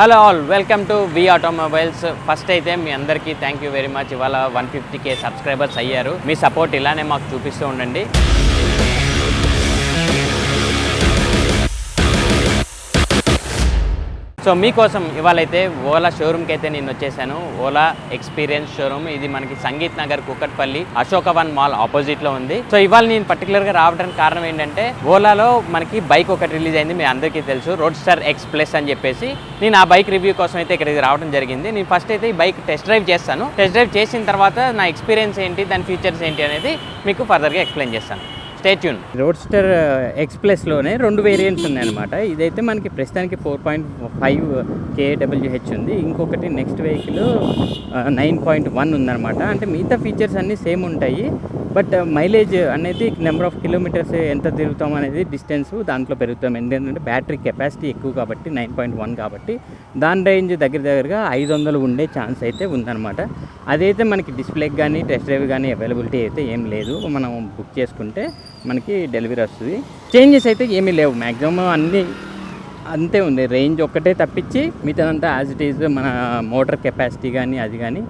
Hello all, welcome to V Automobiles. First అయితే మీ అందరికీ థ్యాంక్ యూ వెరీ మచ్. ఇవాళ 150K సబ్స్క్రైబర్స్ అయ్యారు. మీ సపోర్ట్ ఇలానే మాకు చూపిస్తూ ఉండండి. సో మీకోసం ఇవాళైతే ఓలా షోరూమ్కి అయితే నేను వచ్చేసాను. Ola experience showroom. ఇది మనకి సంగీత్ నగర్ కూకట్పల్లి అశోకవన్ మాల్ ఆపోజిట్లో ఉంది. సో ఇవాళ నేను పర్టికులర్గా రావడానికి కారణం ఏంటంటే, ఓలాలో మనకి బైక్ ఒకటి రిలీజ్ అయింది, మీ అందరికీ తెలుసు, రోడ్స్టర్ ఎక్స్ ప్లస్ అని చెప్పేసి. నేను ఆ బైక్ రివ్యూ కోసం అయితే ఇక్కడికి రావడం జరిగింది. నేను ఫస్ట్ అయితే ఈ బైక్ టెస్ట్ డ్రైవ్ చేస్తాను. టెస్ట్ డ్రైవ్ చేసిన తర్వాత నా ఎక్స్పీరియన్స్ ఏంటి, దాని ఫీచర్స్ ఏంటి అనేది మీకు ఫర్దర్గా ఎక్స్ప్లెయిన్ చేస్తాను. Stay tune. రోడ్స్టర్ ఎక్స్ ప్లస్లోనే 2 వేరియంట్స్ ఉన్నాయన్నమాట. ఇదైతే మనకి ప్రస్తుతానికి 4.5 kWh ఉంది. ఇంకొకటి నెక్స్ట్ వెహికల్ 9.1 ఉందన్నమాట. అంటే మిగతా ఫీచర్స్ అన్నీ సేమ్ ఉంటాయి, బట్ మైలేజ్ అనేది నెంబర్ ఆఫ్ కిలోమీటర్స్ ఎంత తిరుగుతాం అనేది డిస్టెన్స్ దాంట్లో పెరుగుతాం. ఎందుకంటే బ్యాటరీ కెపాసిటీ ఎక్కువ కాబట్టి 9.1 కాబట్టి దాని రేంజ్ దగ్గరగా 500 ఉండే ఛాన్స్ అయితే ఉందన్నమాట. అదైతే మనకి డిస్ప్లేకి కానీ టెస్ట్ డ్రైవ్ కానీ అవైలబిలిటీ అయితే ఏం లేదు. మనం బుక్ చేసుకుంటే మనకి డెలివరీ వస్తుంది. చేంజెస్ అయితే ఏమీ లేవు, మ్యాక్సిమం అన్నీ అంతే ఉంది. రేంజ్ ఒక్కటే తప్పించి మిగతాదంతా యాజ్ ఇట్ ఈజ్. మన మోటార్ కెపాసిటీ కానీ అది కానీ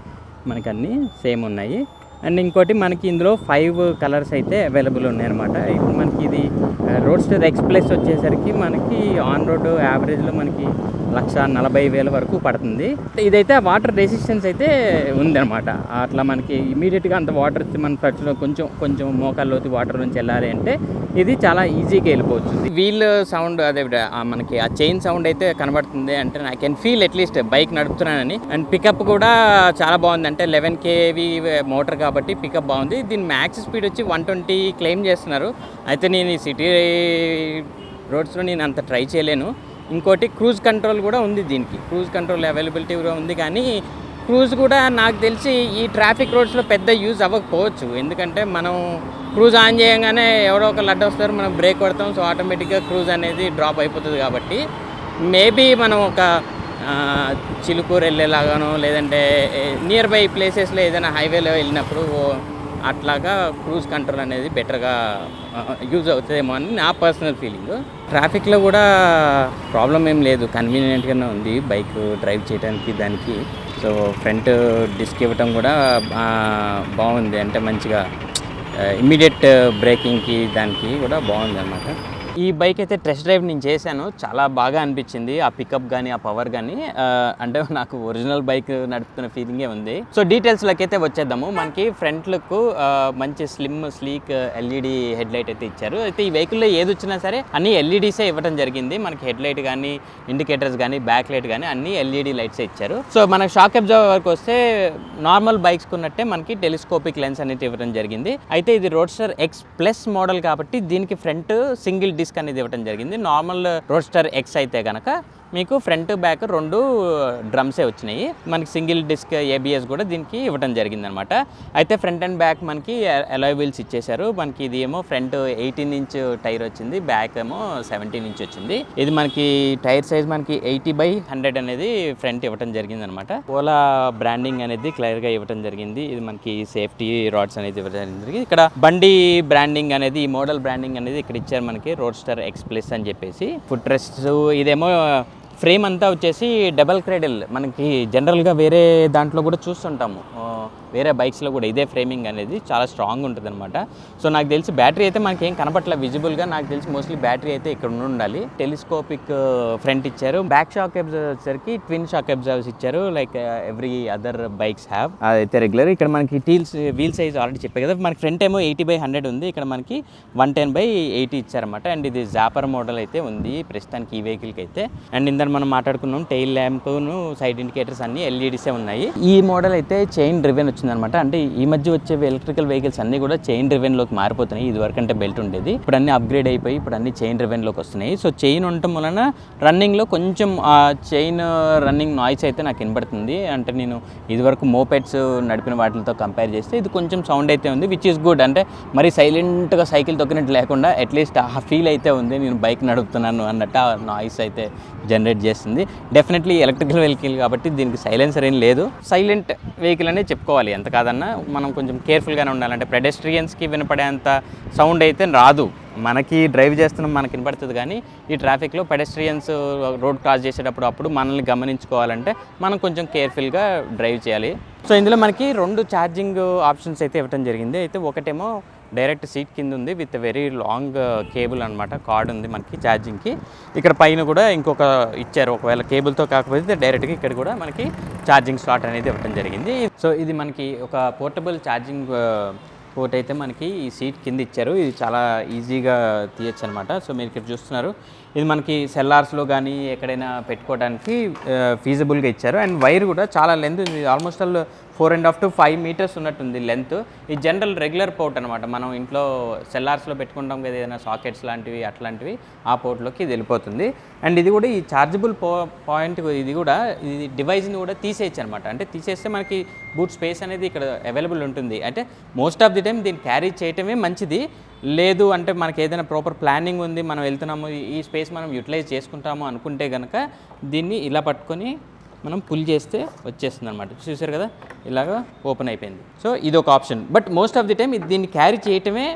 మనకి అన్నీ సేమ్ ఉన్నాయి. అండ్ ఇంకోటి మనకి ఇందులో 5 కలర్స్ అయితే అవైలబుల్ ఉన్నాయన్నమాట. ఇప్పుడు మనకి ఇది రోడ్స్టర్ ఎక్స్ ప్లస్ వచ్చేసరికి మనకి ఆన్ రోడ్ యావరేజ్లో మనకి 1,40,000 వరకు పడుతుంది. ఇదైతే వాటర్ రెసిస్టెన్స్ అయితే ఉందన్నమాట. అట్లా మనకి ఇమీడియట్గా అంత వాటర్ మన ఖర్చులో కొంచెం మోకాల్లోతి వాటర్ నుంచి వెళ్ళాలి అంటే ఇది చాలా ఈజీగా వెళ్ళిపోవచ్చు. వీల్ సౌండ్ అదే మనకి ఆ చైన్ సౌండ్ అయితే కనబడుతుంది. అంటే I can feel at least bike నడుపుతున్నానని. అండ్ పికప్ కూడా చాలా బాగుంది. అంటే 11 kV మోటార్ కాబట్టి పికప్ బాగుంది. దీని మ్యాక్స్ స్పీడ్ వచ్చి 120 క్లెయిమ్ చేస్తున్నారు. అయితే నేను ఈ సిటీ రోడ్స్లో నేను అంత ట్రై చేయలేను. ఇంకోటి క్రూజ్ కంట్రోల్ కూడా ఉంది. దీనికి క్రూజ్ కంట్రోల్ అవైలబిలిటీ కూడా ఉంది, కానీ క్రూజ్ కూడా నాకు తెలిసి ఈ ట్రాఫిక్ రోడ్స్లో పెద్ద యూజ్ అవ్వకపోవచ్చు. ఎందుకంటే మనం క్రూజ్ ఆన్ చేయగానే ఎవరో ఒకరు అడ్డు వస్తారు, మనం బ్రేక్ కొడతాం, సో ఆటోమేటిక్గా క్రూజ్ అనేది డ్రాప్ అయిపోతుంది. కాబట్టి మేబీ మనం ఒక చిలుకూరు వెళ్ళేలాగానో లేదంటే నియర్ బై ప్లేసెస్లో ఏదైనా హైవేలో వెళ్ళినప్పుడు అట్లాగా క్రూజ్ కంట్రోల్ అనేది బెటర్గా యూజ్ అవుతుందేమో అని నా పర్సనల్ ఫీలింగ్. ట్రాఫిక్లో కూడా ప్రాబ్లం ఏం లేదు, కన్వీనియంట్గానే ఉంది బైక్ డ్రైవ్ చేయడానికి దానికి. సో ఫ్రంట్ డిస్క్ ఇవ్వటం కూడా బాగుంది. అంటే మంచిగా ఇమ్మీడియట్ బ్రేకింగ్కి దానికి కూడా బాగుంది అన్నమాట. ఈ బైక్ అయితే టెస్ట్ డ్రైవ్ నేను చేశాను, చాలా బాగా అనిపించింది. ఆ పికప్ కానీ ఆ పవర్ కానీ అంటే నాకు ఒరిజినల్ బైక్ నడుపుతున్న ఫీలింగే ఉంది. సో డీటెయిల్స్లోకి అయితే వచ్చేద్దాము. మనకి ఫ్రంట్ లుక్ మంచి slim sleek LED head light అయితే ఇచ్చారు. అయితే ఈ వెహికల్లో ఏది వచ్చినా సరే అన్ని ఎల్ఈడీసే ఇవ్వడం జరిగింది. మనకి హెడ్ లైట్ కానీ ఇండికేటర్స్ కానీ బ్యాక్ లైట్ కానీ అన్ని ఎల్ఈడి లైట్సే ఇచ్చారు. సో మనకి షాక్ అబ్జర్వర్ వరకు వస్తే నార్మల్ బైక్స్ ఉన్నట్టే మనకి టెలిస్కోపిక్ లెన్స్ అనేది ఇవ్వడం జరిగింది. అయితే ఇది రోడ్స్టర్ ఎక్స్ ప్లస్ మోడల్ కాబట్టి దీనికి ఫ్రంట్ సింగిల్ డిస్క్ అనేది ఇవ్వడం జరిగింది. నార్మల్ రోడ్స్టర్ ఎక్స్ అయితే కనుక మీకు ఫ్రంట్ బ్యాక్ 2 డ్రమ్సే వచ్చినాయి. మనకి సింగిల్ డిస్క్ ఏబిఎస్ కూడా దీనికి ఇవ్వడం జరిగింది అనమాట. అయితే ఫ్రంట్ అండ్ బ్యాక్ మనకి అలాయ్ వీల్స్ ఇచ్చేశారు. మనకి ఇది ఏమో ఫ్రంట్ 18 ఇంచ్ టైర్ వచ్చింది, బ్యాక్ ఏమో 17 ఇంచ్ వచ్చింది. ఇది మనకి టైర్ సైజ్ మనకి 80/100 అనేది ఫ్రంట్ ఇవ్వడం జరిగింది అనమాట. ఓలా బ్రాండింగ్ అనేది క్లియర్గా ఇవ్వడం జరిగింది. ఇది మనకి సేఫ్టీ రాడ్స్ అనేది ఇవ్వడం జరిగింది. ఇక్కడ బండి బ్రాండింగ్ అనేది, ఈ మోడల్ బ్రాండింగ్ అనేది ఇక్కడ ఇచ్చారు మనకి, రోడ్స్టర్ ఎక్స్ ప్లస్ అని చెప్పేసి. ఫుట్ రెస్ట్ ఇదేమో ఫ్రేమ్ అంతా వచ్చేసి డబల్ క్రేడల్. మనకి జనరల్గా వేరే దాంట్లో కూడా చూస్తుంటాము, వేరే బైక్స్లో కూడా ఇదే ఫ్రేమింగ్ అనేది చాలా స్ట్రాంగ్ ఉంటుంది అనమాట. సో నాకు తెలిసి బ్యాటరీ అయితే మనకి ఏం కనపట్ల విజిబుల్గా. నాకు తెలిసి మోస్ట్లీ బ్యాటరీ అయితే ఇక్కడ ఉండాలి. టెలిస్కోపిక్ ఫ్రంట్ ఇచ్చారు. బ్యాక్ షాక్ అబ్జర్వర్స్ వచ్చేసరికి ట్విన్ షాక్ అబ్జర్వర్స్ ఇచ్చారు, like every other bikes have. అదైతే రెగ్యులర్. ఇక్కడ మనకి వీల్ సైజ్ ఆల్రెడీ చెప్పే కదా, మనకి ఫ్రంట్ ఏమో 80/100 ఉంది, ఇక్కడ మనకి 110/80 ఇచ్చారన్నమాట. అండ్ ఇది జాపర్ మోడల్ అయితే ఉంది ప్రస్తుతానికి ఈ వెహికల్కి అయితే. అండ్ ఇందాక మనం మాట్లాడుకున్నాం టెయిల్ ల్యాంప్ను సైడ్ ఇండికేటర్స్ అన్ని ఎల్ఈడీసే ఉన్నాయి. ఈ మోడల్ అయితే చైన్ డ్రివెన్ వచ్చిందనమాట. అంటే ఈ మధ్య వచ్చే ఎలక్ట్రికల్ వెహికల్స్ అన్ని కూడా చైన్ డ్రివెన్లోకి మారిపోతున్నాయి. ఇది వరకు అంటే బెల్ట్ ఉండేది, ఇప్పుడు అన్ని అప్గ్రేడ్ అయిపోయి ఇప్పుడు అన్ని చైన్ డ్రివెన్లోకి వస్తున్నాయి. సో చైన్ ఉండటం వలన రన్నింగ్లో కొంచెం ఆ చైన్ రన్నింగ్ నాయిస్ అయితే నాకు వినబడుతుంది. అంటే నేను ఇదివరకు మోపెడ్స్ నడిపిన వాటితో కంపేర్ చేస్తే ఇది కొంచెం సౌండ్ అయితే ఉంది, విచ్ ఈస్ గుడ్. అంటే మరి సైలెంట్గా సైకిల్ తొక్కినట్టు లేకుండా అట్లీస్ట్ ఆ ఫీల్ అయితే ఉంది, నేను బైక్ నడుపుతున్నాను అన్నట్టు ఆ నాయిస్ అయితే జనరేట్ చేస్తుంది. డెఫినెట్లీ ఎలక్ట్రికల్ వెహికల్ కాబట్టి దీనికి సైలెన్సర్ ఏం లేదు, సైలెంట్ వెహికల్ అనే చెప్పుకోవాలి. ఎంత కాదన్నా మనం కొంచెం కేర్ఫుల్గానే ఉండాలి. అంటే పెడెస్ట్రియన్స్కి వినపడేంత సౌండ్ అయితే రాదు. మనకి డ్రైవ్ చేస్తున్నాం మనకి వినపడుతుంది, కానీ ఈ ట్రాఫిక్లో పెడెస్ట్రియన్స్ రోడ్ క్రాస్ చేసేటప్పుడు అప్పుడు మనల్ని గమనించుకోవాలంటే మనం కొంచెం కేర్ఫుల్గా డ్రైవ్ చేయాలి. సో ఇందులో మనకి 2 ఛార్జింగ్ ఆప్షన్స్ అయితే ఇవ్వడం జరిగింది. అయితే ఒకటేమో డైరెక్ట్ సీట్ కింద ఉంది విత్ వెరీ లాంగ్ కేబుల్ అనమాట, కార్డ్ ఉంది మనకి ఛార్జింగ్కి. ఇక్కడ పైన కూడా ఇంకొక ఇచ్చారు, ఒకవేళ కేబుల్తో కాకపోతే డైరెక్ట్గా ఇక్కడ కూడా మనకి ఛార్జింగ్ స్లాట్ అనేది ఇవ్వడం జరిగింది. సో ఇది మనకి ఒక పోర్టబుల్ ఛార్జింగ్ పోర్ట్ అయితే మనకి ఈ సీట్ కింద ఇచ్చారు. ఇది చాలా ఈజీగా తీయచ్చు అనమాట. సో మీరు ఇక్కడ చూస్తున్నారు, ఇది మనకి సెల్లార్స్లో కానీ ఎక్కడైనా పెట్టుకోవడానికి ఫీజిబుల్గా ఇచ్చారు. అండ్ వైర్ కూడా చాలా లెంత్ ఉంది, ఆల్మోస్ట్ 4.5 to 5 మీటర్స్ ఉన్నట్టుంది లెంత్. ఈ జనరల్ రెగ్యులర్ పోర్ట్ అనమాట, మనం ఇంట్లో సెల్లార్స్లో పెట్టుకుంటాం కదా ఏదైనా సాకెట్స్ లాంటివి అట్లాంటివి, ఆ పోర్ట్లోకి ఇది వెళ్ళిపోతుంది. అండ్ ఇది కూడా ఈ ఛార్జబుల్ పాయింట్ ఇది కూడా ఇది డివైస్ని కూడా తీసేయచ్చు అనమాట. అంటే తీసేస్తే మనకి బూట్ స్పేస్ అనేది ఇక్కడ అవైలబుల్ ఉంటుంది. అంటే మోస్ట్ ఆఫ్ ది టైం దీన్ని క్యారీ చేయటమే మంచిది. లేదు అంటే మనకి ఏదైనా ప్రాపర్ ప్లానింగ్ ఉంది, మనం వెళ్తున్నాము ఈ స్పేస్ మనం యూటిలైజ్ చేసుకుంటాము అనుకుంటే కనుక దీన్ని ఇలా పట్టుకొని మనం పుల్ చేస్తే వచ్చేస్తుంది అనమాట. చూసారు కదా, ఇలాగా ఓపెన్ అయిపోయింది. సో ఇది ఒక option. But most of the time దీన్ని క్యారీ చేయటమే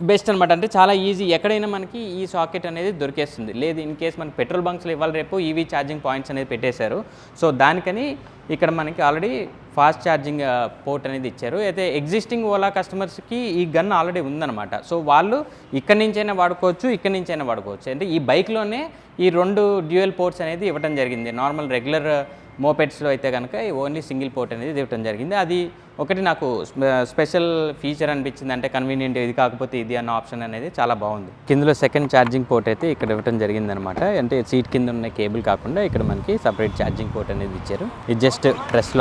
బెస్ట్ అనమాట. అంటే చాలా ఈజీ, ఎక్కడైనా మనకి ఈ సాకెట్ అనేది దొరికేస్తుంది. లేదు ఇన్ కేస్ మనకి పెట్రోల్ బంక్స్లో ఇవాళ రేపు ఈవీ ఛార్జింగ్ పాయింట్స్ అనేది పెట్టేశారు. సో దానికని ఇక్కడ మనకి ఆల్రెడీ ఫాస్ట్ ఛార్జింగ్ పోర్ట్ అనేది ఇచ్చారు. అయితే ఎగ్జిస్టింగ్ ఓలా కస్టమర్స్కి ఈ గన్ ఆల్రెడీ ఉందన్నమాట. సో వాళ్ళు ఇక్కడి నుంచైనా వాడుకోవచ్చు, ఇక్కడి నుంచైనా వాడుకోవచ్చు. అంటే ఈ బైక్లోనే ఈ 2 డ్యూయల్ పోర్ట్స్ అనేది ఇవ్వడం జరిగింది. నార్మల్ రెగ్యులర్ మోపెడ్స్లో అయితే కనుక ఓన్లీ సింగిల్ పోర్ట్ అనేది ఇవ్వడం జరిగింది. అది ఒకటి నాకు స్పెషల్ ఫీచర్ అనిపించింది. అంటే కన్వీనియంట్, ఇది కాకపోతే ఇది అన్న ఆప్షన్ అనేది చాలా బాగుంది. కిందలో సెకండ్ ఛార్జింగ్ పోర్ట్ అయితే ఇక్కడ ఇవ్వడం జరిగింది అనమాట. అంటే సీట్ కింద ఉన్న కేబుల్ కాకుండా ఇక్కడ మనకి సపరేట్ ఛార్జింగ్ పోర్ట్ అనేది ఇచ్చారు. ఇది జస్ట్ ప్రెస్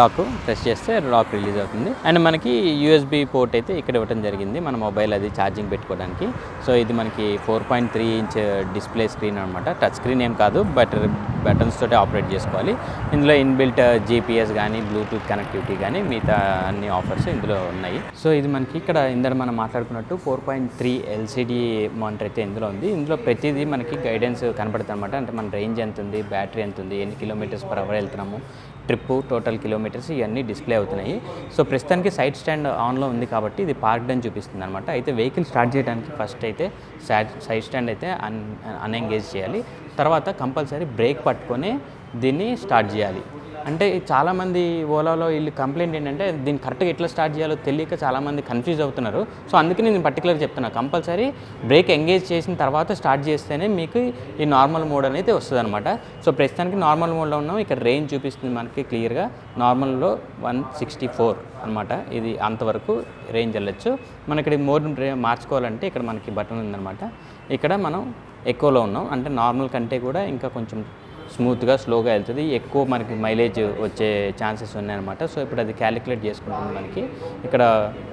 చేస్తే లాక్ రిలీజ్ అవుతుంది. అండ్ మనకి యూఎస్బి పోర్ట్ అయితే ఇక్కడ ఇవ్వడం జరిగింది, మన మొబైల్ అది ఛార్జింగ్ పెట్టుకోవడానికి. సో ఇది మనకి 4.3 ఇంచ్ డిస్ప్లే స్క్రీన్ అనమాట. టచ్ స్క్రీన్ ఏం కాదు, బట్ బటన్స్ తోటి ఆపరేట్ చేసుకోవాలి. ఇందులో ఇన్బిల్ట్ జీపీఎస్ కానీ బ్లూటూత్ కనెక్టివిటీ కానీ మిగతా అన్ని ఆఫర్స్ ఇందులో ఉన్నాయి. సో ఇది మనకి ఇక్కడ ఇందులో మనం మాట్లాడుకున్నట్టు 4.3 ఎల్సిడి మానిటర్ అయితే ఇందులో ఉంది. ఇందులో ప్రతిదీ మనకి గైడెన్స్ కనపడుతుంది అనమాట. అంటే మన రేంజ్ ఎంత ఉంది, బ్యాటరీ ఎంత ఉంది, ఎన్ని కిలోమీటర్స్ పర్ అవర్ వెళ్తున్నాము, ట్రిప్, టోటల్ కిలోమీటర్స్ ఇవన్నీ డిస్ప్లే అవుతున్నాయి. సో ప్రస్తుతానికి సైడ్ స్టాండ్ ఆన్లో ఉంది కాబట్టి ఇది పార్క్డ్ అని చూపిస్తుంది అనమాట. అయితే వెహికల్ స్టార్ట్ చేయడానికి ఫస్ట్ అయితే సైడ్ స్టాండ్ అయితే అన్ఎంగేజ్ చేయాలి. తర్వాత కంపల్సరీ బ్రేక్ పట్టుకొని దీన్ని స్టార్ట్ చేయాలి. అంటే చాలామంది ఓలాలో వీళ్ళు కంప్లైంట్ ఏంటంటే దీన్ని కరెక్ట్గా ఎట్లా స్టార్ట్ చేయాలో తెలియక చాలామంది కన్ఫ్యూజ్ అవుతున్నారు. సో అందుకే నేను పర్టికులర్గా చెప్తున్నా, కంపల్సరీ బ్రేక్ ఎంగేజ్ చేసిన తర్వాత స్టార్ట్ చేస్తేనే మీకు ఈ నార్మల్ మోడ్ అనేది వస్తుంది అనమాట. సో ప్రస్తుతానికి నార్మల్ మోడ్లో ఉన్నాం. ఇక్కడ రేంజ్ చూపిస్తుంది మనకి క్లియర్గా, నార్మల్లో 164 అనమాట. ఇది అంతవరకు రేంజ్ వెళ్ళచ్చు. మన ఇక్కడ మోడ్ మార్చుకోవాలంటే ఇక్కడ మనకి బటన్ ఉందన్నమాట. ఇక్కడ మనం ఎక్కువలో ఉన్నాం, అంటే నార్మల్ కంటే కూడా ఇంకా కొంచెం స్మూత్గా స్లోగా వెళ్తుంది, ఎక్కువ మనకి మైలేజ్ వచ్చే ఛాన్సెస్ ఉన్నాయన్నమాట. సో ఇప్పుడు అది క్యాలిక్యులేట్ చేసుకుంటుంది మనకి. ఇక్కడ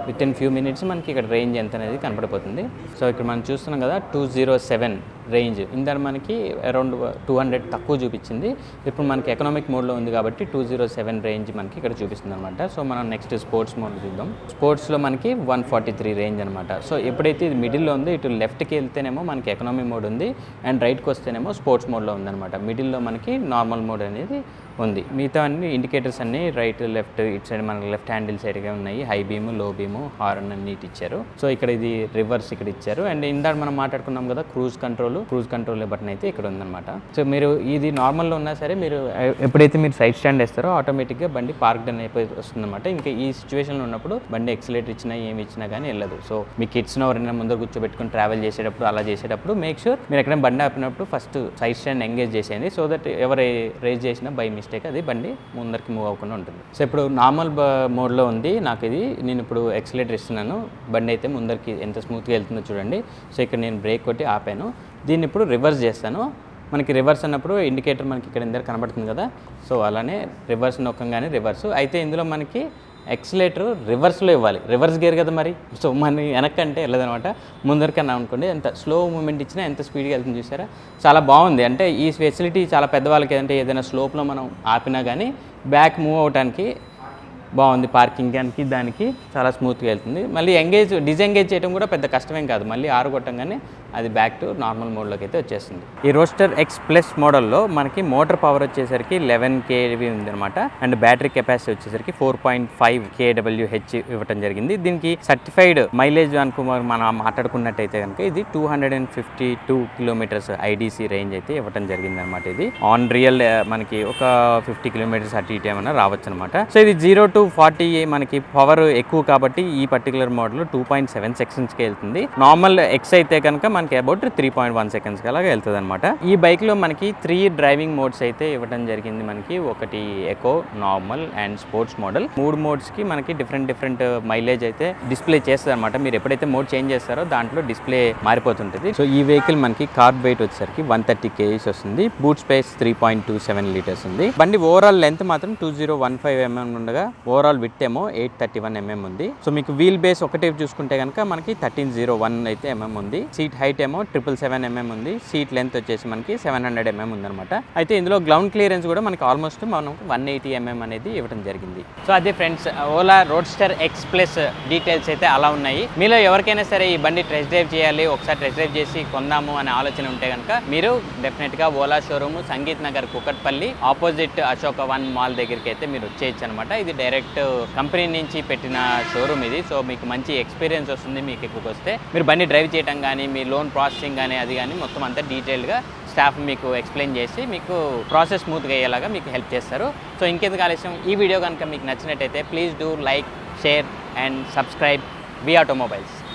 విత్ ఇన్ ఫ్యూ మినిట్స్ మనకి ఇక్కడ రేంజ్ ఎంత అనేది కనపడిపోతుంది. సో ఇక్కడ మనం చూస్తున్నాం కదా 207 రేంజ్, ఇందాక మనకి అరౌండ్ 200 తక్కువ చూపించింది. ఇప్పుడు మనకి ఎకనామిక్ మోడ్లో ఉంది కాబట్టి 207 రేంజ్ మనకి ఇక్కడ చూపిస్తుంది అనమాట. సో మనం నెక్స్ట్ స్పోర్ట్స్ మోడ్ చూద్దాం. స్పోర్ట్స్లో మనకి 143 రేంజ్ అనమాట. సో ఎప్పుడైతే ఇది మిడిల్లో ఉంది, ఇటు లెఫ్ట్కి వెళ్తేనేమో మనకి ఎకనామీ మోడ్ ఉంది, అండ్ రైట్కి వస్తేనేమో స్పోర్ట్స్ మోడ్లో ఉందన్నమాట. మిడిల్లో మనకి నార్మల్ మోడ్ అనేది ఉంది. మిగతా అన్ని ఇండికేటర్స్ అన్ని రైట్, లెఫ్ట్, ఇటు సైడ్ మనకి లెఫ్ట్ హ్యాండిల్ సైడ్గా ఉన్నాయి. హై బీము, లో బీము, హార్న్ అన్ని ఇచ్చారు. సో ఇక్కడ ఇది రివర్స్ ఇక్కడ ఇచ్చారు. అండ్ ఇందాక మనం మాట్లాడుకున్నాం కదా క్రూజ్ కంట్రోల్ బటన్ అయితే ఇక్కడ ఉందన్నమాట. సో మీరు ఇది నార్మల్లో ఉన్నా సరే మీరు ఎప్పుడైతే మీరు సైడ్ స్టాండ్ వేస్తారో ఆటోమేటిక్గా బండి పార్క్డ్ అని అయిపోయి వస్తుందన్నమాట. ఇంకా ఈ సిచ్యువేషన్లో ఉన్నప్పుడు బండి ఎక్సిలేటర్ ఇచ్చినా ఏమి ఇచ్చినా కానీ వెళ్ళదు. సో మీ కిడ్స్ని ఎవరైనా ముందర కూర్చోబెట్టుకుని ట్రావెల్ చేసేటప్పుడు అలా చేసేటప్పుడు మేక్ షూర్ మీరు ఎక్కడైనా బండి ఆపినప్పుడు ఫస్ట్ సైడ్ స్టాండ్ ఎంగేజ్ చేసేయండి. సో దట్ ఎవరు రేజ్ చేసినా బై మిస్టేక్ అది బండి ముందరికి మూవ్ అవ్వకుండా ఉంటుంది. సో ఇప్పుడు నార్మల్ మోడ్లో ఉంది నాకు ఇది. నేను ఇప్పుడు ఎక్సిలేటర్ ఇస్తున్నాను, బండి అయితే ముందరికి ఎంత స్మూత్గా వెళ్తుందో చూడండి. సో ఇక్కడ నేను బ్రేక్ కొట్టి ఆపాను. దీన్ని ఇప్పుడు రివర్స్ చేస్తాను. మనకి రివర్స్ అన్నప్పుడు ఇండికేటర్ మనకి ఇక్కడ ఇందర కనబడుతుంది కదా. సో అలానే రివర్స్ నొక్కంగానే రివర్స్ అయితే ఇందులో మనకి ఎక్సిలేటర్ రివర్స్లో ఇవ్వాలి, రివర్స్ గేర్ కదా మరి. సో మన వెనక్కంటే వెళ్ళదనమాట, ముందరికన్నా అనుకోండి. ఎంత స్లో మూమెంట్ ఇచ్చినా ఎంత స్పీడ్గా వెళ్తుంది చూసారా, చాలా బాగుంది. అంటే ఈ ఫెసిలిటీ చాలా పెద్దవాళ్ళకి, అంటే ఏదైనా స్లోప్లో మనం ఆపినా కానీ బ్యాక్ మూవ్ అవడానికి బాగుంది. పార్కింగ్కి దానికి చాలా స్మూత్గా వెళ్తుంది. మళ్ళీ డిజెంగేజ్ చేయడం కూడా పెద్ద కష్టమేం కాదు. మళ్ళీ 6 కొట్టంగానే అది బ్యాక్ టు నార్మల్ మోడ్లోకి అయితే వచ్చేస్తుంది. ఈ రోస్టర్ ఎక్స్ ప్లస్ మోడల్లో మనకి మోటార్ పవర్ వచ్చేసరికి 11 kV ఉందన్నమాట. అండ్ బ్యాటరీ కెపాసిటీ వచ్చేసరికి 4.5 kWh ఇవ్వడం జరిగింది. దీనికి సర్టిఫైడ్ మైలేజ్ అనుకో మనం మాట్లాడుకున్నట్టయితే కనుక ఇది 252 కిలోమీటర్స్ ఐడీసీ రేంజ్ అయితే ఇవ్వడం జరిగింది అనమాట. ఇది ఆన్ రియల్ మనకి ఒక 50 కిలోమీటర్స్ అటు ఇటు ఏమైనా రావచ్చు అనమాట. సో ఇది 0 to 40 మనకి పవర్ ఎక్కువ కాబట్టి ఈ పర్టికులర్ మోడల్ 2.7 సెకండ్స్కి వెళ్తుంది. నార్మల్ ఎక్స్ అయితే కనుక మనకి అబౌట్ 3.1 సెకండ్స్కి అలాగా వెళ్తుంది అనమాట. ఈ బైక్లో మనకి 3 డ్రైవింగ్ మోడ్స్ అయితే ఇవ్వడం జరిగింది. మనకి ఒకటి eco, normal and sports model. 3 మోడ్స్కి మనకి డిఫరెంట్ మైలేజ్ అయితే డిస్ప్లే చేస్తుంది అనమాట. మీరు ఎప్పుడైతే మోడ్ చేంజ్ చేస్తారో దాంట్లో డిస్ప్లే మారిపోతుంటుంది. సో ఈ వెహికల్ మనకి కార్బ్ వెయిట్ వచ్చేసరికి 130 kg వస్తుంది. బూట్ స్పేస్ 3.27 లీటర్స్ ఉంది. బండి ఓవరాల్ లెంత్ మాత్రం 2015 mm ఉండగా ఓవరాల్ విడ్త్ ఏమో 831 mm ఉంది. సో మీకు వీల్ బేస్ ఒకటే చూసుకుంటే కనుక మనకి 1301 అయితే ఉంది. సీట్ హైట్ ఏమో 777 mm ఉంది. సీట్ లెంత్ వచ్చేసి మనకి 700 mm ఉందన్నమాట. అయితే ఇందులో గ్రౌండ్ క్లియరెన్స్ కూడా మనకి ఆల్మోస్ట్ మనం 180 mm అనేది ఇవ్వడం జరిగింది. సో అదే friends, Ola roadster X plus details అయితే అలా ఉన్నాయి. మీలో ఎవరికైనా సరే ఈ బండి టెస్ట్ డ్రైవ్ చేయాలి, ఒకసారి టెస్ట్ డ్రైవ్ చేసి కొందాము అనే ఆలోచన ఉంటే కనుక మీరు డెఫినెట్గా Ola showroom sangeet Nagar Kukatpally opposite Ashoka one mall దగ్గరికి అయితే మీరు వచ్చేయచ్చు అనమాట. ఇది డైరెక్ట్ కంపెనీ నుంచి పెట్టిన షోరూమ్ ఇది. సో మీకు మంచి ఎక్స్పీరియన్స్ వస్తుంది. మీకు ఎక్కువకి వస్తే మీరు బండి డ్రైవ్ చేయడం కానీ, మీ లోన్ ప్రాసెసింగ్ కానీ అది కానీ మొత్తం అంతా డీటెయిల్గా స్టాఫ్ మీకు ఎక్స్ప్లెయిన్ చేసి మీకు ప్రాసెస్ స్మూత్గా అయ్యేలాగా మీకు హెల్ప్ చేస్తారు. సో ఇంకెందుకు ఆలస్యం, ఈ వీడియో కనుక మీకు నచ్చినట్టయితే please do like, share and subscribe V automobiles.